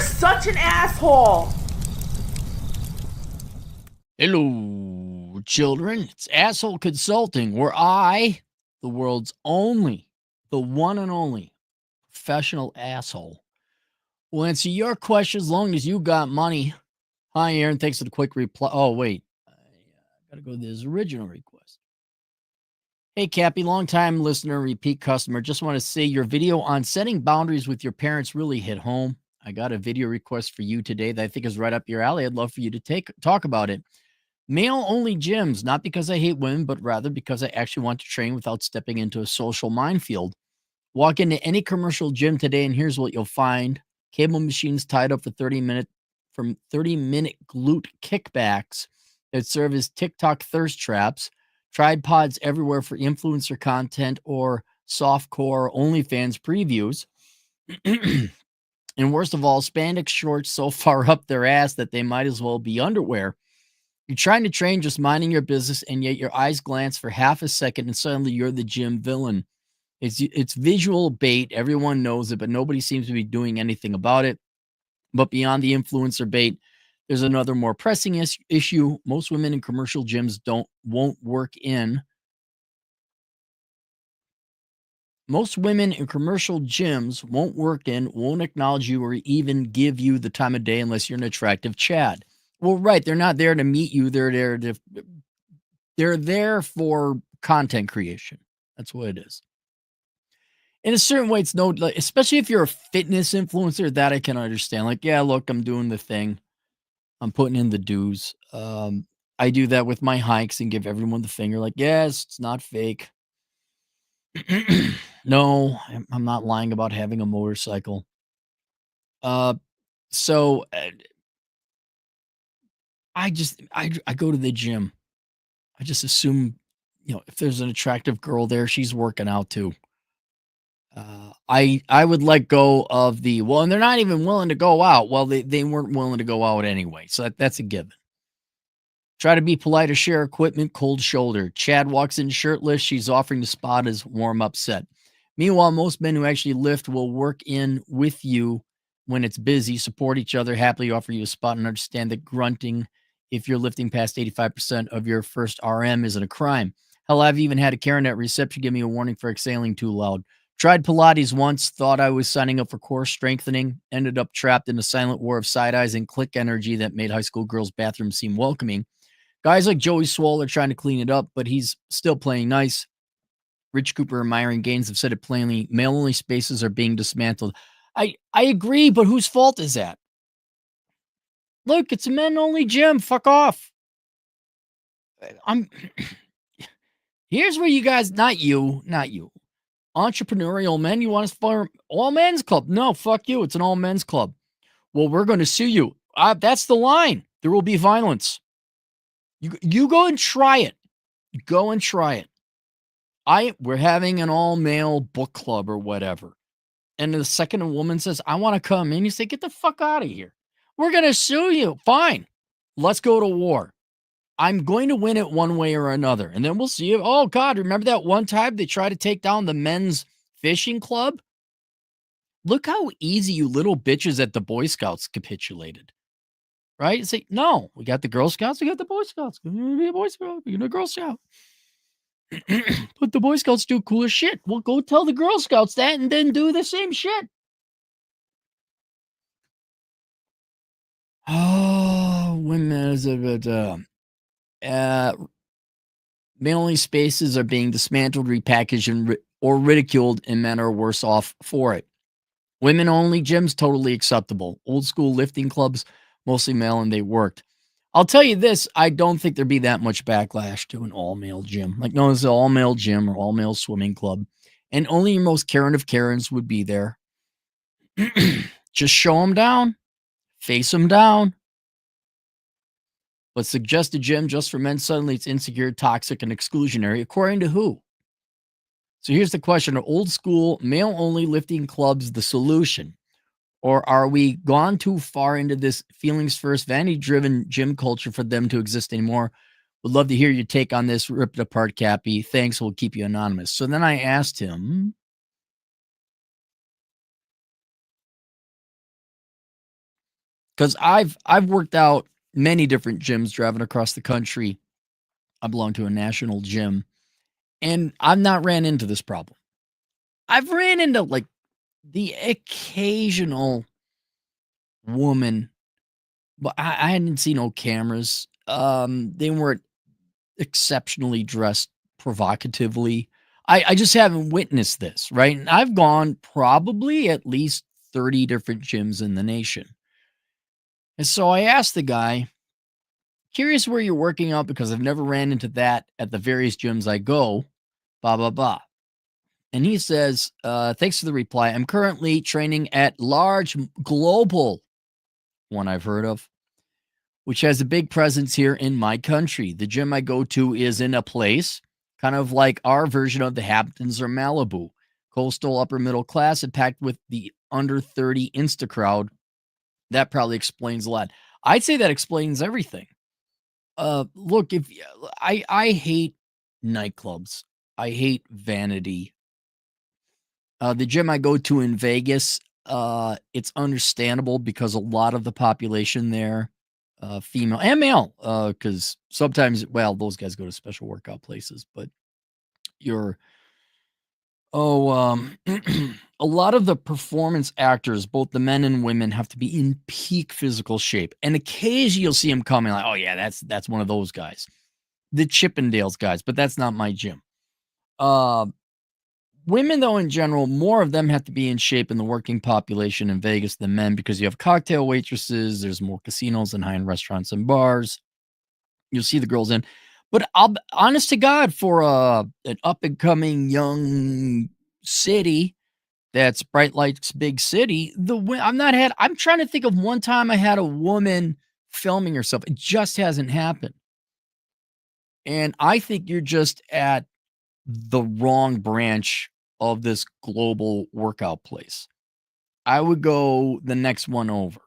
such an asshole. Hello, children. It's Asshole Consulting, where I, the world's only, the one and only professional asshole, will answer your questions as long as you got money. Hi, Aaron. Thanks for the quick reply. Oh, wait. I got to go to this original request. Hey, Cappy, long-time listener, repeat customer. Just want to say your video on setting boundaries with your parents really hit home. I got a video request for you today that I think is right up your alley. I'd love for you to talk about it. Male-only gyms, not because I hate women, but rather because I actually want to train without stepping into a social minefield. Walk into any commercial gym today, and here's what you'll find. Cable machines tied up for 30-minute glute kickbacks that serve as TikTok thirst traps, tripods everywhere for influencer content or softcore OnlyFans previews. And worst of all, spandex shorts so far up their ass that they might as well be underwear. You're trying to train just minding your business, and yet your eyes glance for half a second, and suddenly you're the gym villain. It's visual bait. Everyone knows it, but nobody seems to be doing anything about it. But beyond the influencer bait, there's another more pressing issue. Most women in commercial gyms won't work in. Most women in commercial gyms won't acknowledge you, or even give you the time of day unless you're an attractive Chad. Well, right. They're not there to meet you. They're there for content creation. That's what it is. In a certain way, it's especially if you're a fitness influencer, that I can understand. Like, yeah, look, I'm doing the thing. I'm putting in the dues. I do that with my hikes and give everyone the finger. Like, yes, it's not fake. No, I'm not lying about having a motorcycle. So I go to the gym. I just assume, if there's an attractive girl there, she's working out too. I would let go of and they're not even willing to go out. Well, they weren't willing to go out anyway. So that's a given. Try to be polite or share equipment, cold shoulder. Chad walks in shirtless. She's offering to spot his warm-up set. Meanwhile, most men who actually lift will work in with you when it's busy, support each other, happily offer you a spot, and understand that grunting, if you're lifting past 85% of your first RM, isn't a crime. Hell, I've even had a Karen at reception give me a warning for exhaling too loud. Tried Pilates once, thought I was signing up for core strengthening, ended up trapped in a silent war of side eyes and click energy that made high school girls' bathrooms seem welcoming. Guys like Joey Swoll are trying to clean it up, but he's still playing nice. Rich Cooper and Myron Gaines have said it plainly. Male-only spaces are being dismantled. I agree, but whose fault is that? Look, it's a men-only gym. Fuck off. Here's where you guys, not you. Entrepreneurial men, you want to form all men's club. No, fuck you. It's an all men's club. Well, we're going to sue you. That's the line. There will be violence. You go and try it. Go and try it. We're having an all-male book club or whatever. And the second a woman says, I want to come in, you say, get the fuck out of here. We're going to sue you. Fine. Let's go to war. I'm going to win it one way or another. And then we'll see if, oh God, remember that one time they tried to take down the men's fishing club? Look how easy you little bitches at the Boy Scouts capitulated. Right? It's like, no, we got the Girl Scouts, we got the Boy Scouts. We're going to be a Boy Scout, we're going to be a Girl Scout. But the Boy Scouts do cooler shit. Well, go tell the Girl Scouts that and then do the same shit. Oh, male-only spaces are being dismantled, repackaged, or ridiculed, and men are worse off for it. Women-only gyms, totally acceptable. Old school lifting clubs, mostly male, and they worked. I'll tell you this, I don't think there'd be that much backlash to an all-male gym. Like, no, it's an all-male gym or all-male swimming club, and only your most Karen of Karens would be there. Just show them down. Face them down. But suggest a gym just for men, suddenly it's insecure, toxic, and exclusionary. According to who? So here's the question. Are old school, male-only lifting clubs the solution? Or are we gone too far into this feelings-first, vanity-driven gym culture for them to exist anymore? Would love to hear your take on this. Rip it apart, Cappy. Thanks. We'll keep you anonymous. So then I asked him, because I've worked out many different gyms driving across the country. I belong to a national gym, and I've not ran into this problem. I've ran into like the occasional woman, but I hadn't seen no cameras. They weren't exceptionally dressed provocatively. I just haven't witnessed this, right? And I've gone probably at least 30 different gyms in the nation. And so I asked the guy, curious where you're working out because I've never ran into that at the various gyms I go, blah, blah, blah. And he says, thanks for the reply. I'm currently training at Large Global, one I've heard of, which has a big presence here in my country. The gym I go to is in a place kind of like our version of the Hamptons or Malibu, coastal upper middle class and packed with the under 30 Insta crowd. That probably explains a lot. I'd say that explains everything. Look, if I hate nightclubs, I hate vanity. The gym I go to in Vegas, it's understandable because a lot of the population there, female and male, because sometimes, well, those guys go to special workout places, but you're, a lot of the performance actors, both the men and women, have to be in peak physical shape. And occasionally you'll see them coming like, oh, yeah, that's one of those guys, the Chippendales guys, but that's not my gym. Women, though, in general, more of them have to be in shape in the working population in Vegas than men because you have cocktail waitresses, there's more casinos and high-end restaurants and bars. You'll see the girls in. But honest to God, for an up-and-coming young city that's Bright Lights big city, I'm trying to think of one time I had a woman filming herself. It just hasn't happened. And I think you're just at the wrong branch of this global workout place. I would go the next one over.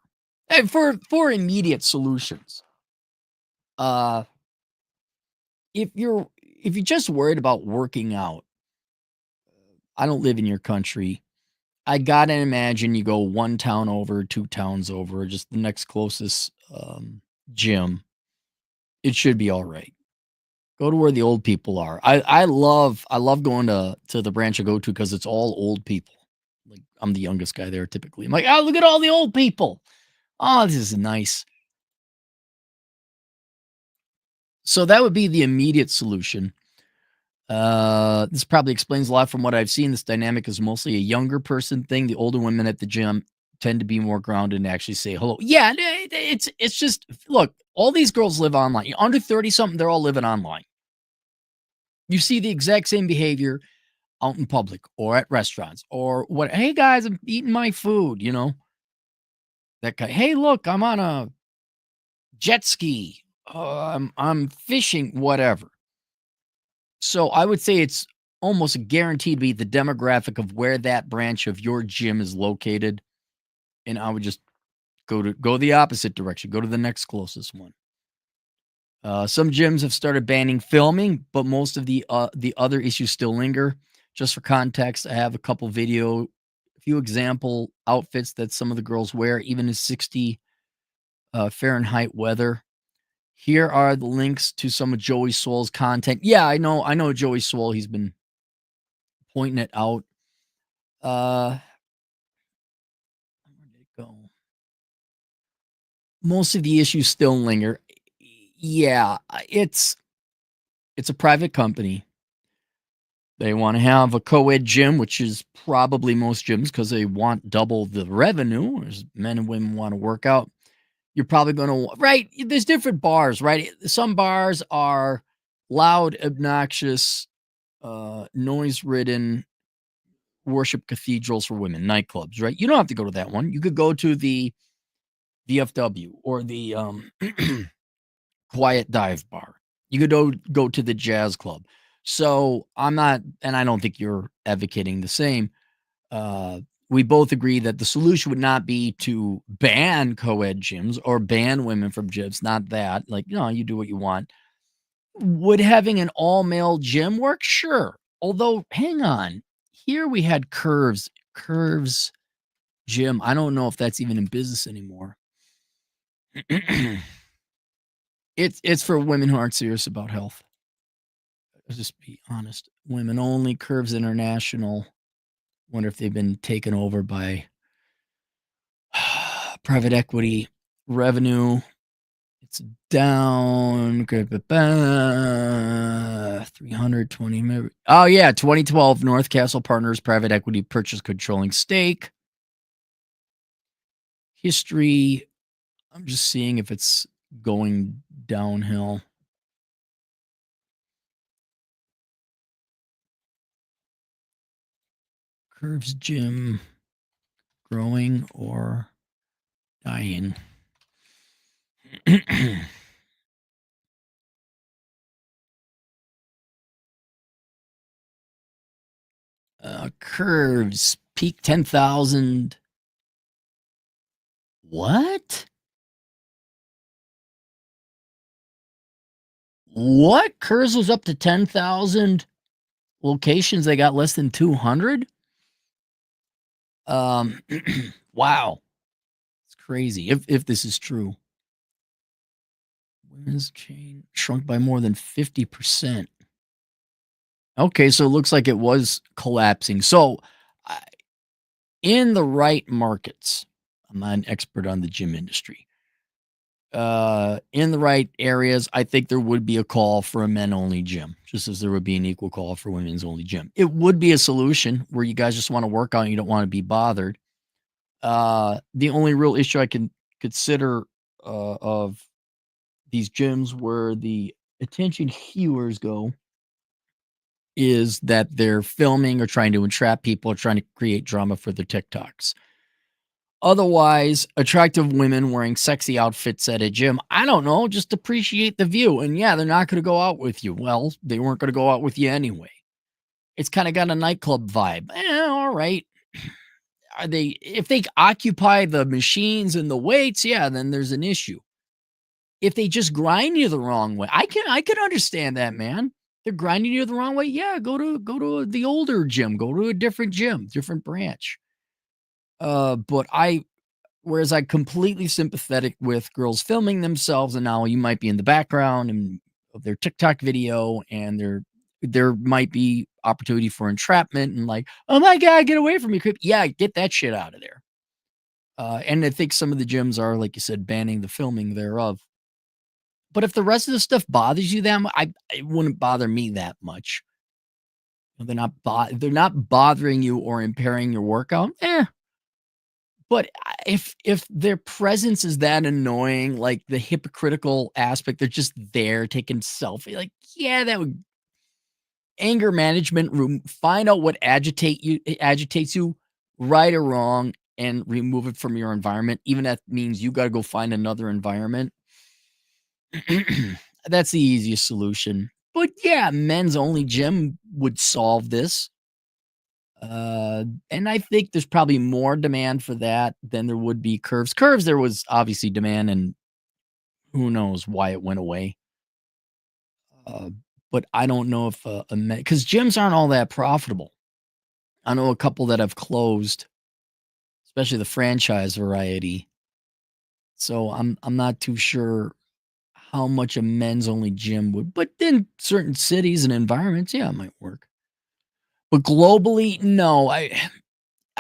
And for immediate solutions. If you're just worried about working out, I don't live in your country. I gotta imagine you go one town over, two towns over, just the next closest gym. It should be all right. Go to where the old people are. I love going to the branch I go to because it's all old people. Like I'm the youngest guy there typically. I'm like, oh, look at all the old people. Oh, this is nice. So that would be the immediate solution. This probably explains a lot from what I've seen. This dynamic is mostly a younger person thing. The older women at the gym tend to be more grounded and actually say hello. Yeah, it's just look, all these girls live online. Under 30 something, they're all living online. You see the exact same behavior out in public or at restaurants or what. Hey guys, I'm eating my food, That guy, hey, look, I'm on a jet ski. I'm fishing, whatever. So I would say it's almost guaranteed to be the demographic of where that branch of your gym is located. And I would just go the opposite direction. Go to the next closest one. Some gyms have started banning filming, but most of the other issues still linger. Just for context, I have a few example outfits that some of the girls wear, even in 60 Fahrenheit weather. Here are the links to some of Joey Swoll's content. Yeah, I know Joey Swoll. He's been pointing it out. Where did it go? Most of the issues still linger. Yeah, it's a private company. They want to have a co-ed gym, which is probably most gyms because they want double the revenue as men and women want to work out. You're probably going to, right? There's different bars, right? Some bars are loud, obnoxious, noise-ridden worship cathedrals for women, nightclubs, right? You don't have to go to that one. You could go to the VFW or the Quiet Dive Bar. You could go to the jazz club. So I'm not, and I don't think you're advocating the same. We both agree that the solution would not be to ban co-ed gyms or ban women from gyms. Not that. Like, you do what you want. Would having an all-male gym work? Sure. Although, hang on. Here we had Curves Gym. I don't know if that's even in business anymore. It's for women who aren't serious about health. Let's just be honest. Women only. Curves International. Wonder if they've been taken over by private equity. Revenue. It's down. 320. Oh, yeah. 2012 North Castle Partners private equity purchase controlling stake. History. I'm just seeing if it's going downhill. Curves Gym growing or dying? Curves peak 10,000. What? What? Curves was up to 10,000 locations. They got less than 200. Wow. It's crazy. If this is true. Women's chain shrunk by more than 50%. Okay, so it looks like it was collapsing. So, I in the right markets, I'm not an expert on the gym industry. In the right areas, I think there would be a call for a men only gym, just as there would be an equal call for women's only gym. It would be a solution where you guys just want to work out and you don't want to be bothered. The only real issue I can consider of these gyms where the attention hewers go is that they're filming or trying to entrap people or trying to create drama for their TikToks. Otherwise, attractive women wearing sexy outfits at a gym, I don't know, just appreciate the view. And yeah, they're not going to go out with you. Well, they weren't going to go out with you anyway. It's kind of got a nightclub vibe. All right. If they occupy the machines and the weights, yeah, then there's an issue. If they just grind you the wrong way, I can understand that, man. They're grinding you the wrong way. Yeah, go to the older gym, go to a different gym, different branch. But whereas I completely sympathetic with girls filming themselves, and now you might be in the background and of their TikTok video, and there might be opportunity for entrapment and like, oh my god, get away from me, creep. Yeah, get that shit out of there. And I think some of the gyms are, like you said, banning the filming thereof. But if the rest of the stuff bothers you that much, it wouldn't bother me that much. They're not bothering you or impairing your workout. But if their presence is that annoying, like the hypocritical aspect, they're just there taking selfie, like, yeah, that would anger management room, find out what agitates you, right or wrong, and remove it from your environment. Even if that means you gotta go find another environment. That's the easiest solution. But yeah, men's only gym would solve this. And I think there's probably more demand for that than there would be curves. Curves, there was obviously demand, and who knows why it went away. Uh, but I don't know if because gyms aren't all that profitable. I know a couple that have closed, especially the franchise variety. So I'm not too sure how much a men's only gym would, but in certain cities and environments, yeah, it might work. But globally, no. I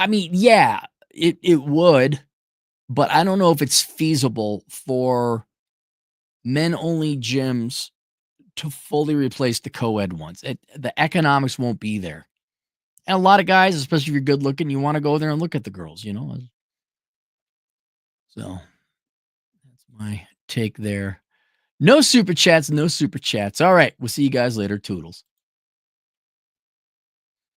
mean, yeah, it would, but I don't know if it's feasible for men only gyms to fully replace the co-ed ones. The economics won't be there. And a lot of guys, especially if you're good looking, you want to go there and look at the girls, you know? So that's my take there. No super chats, no super chats. All right. We'll see you guys later. Toodles.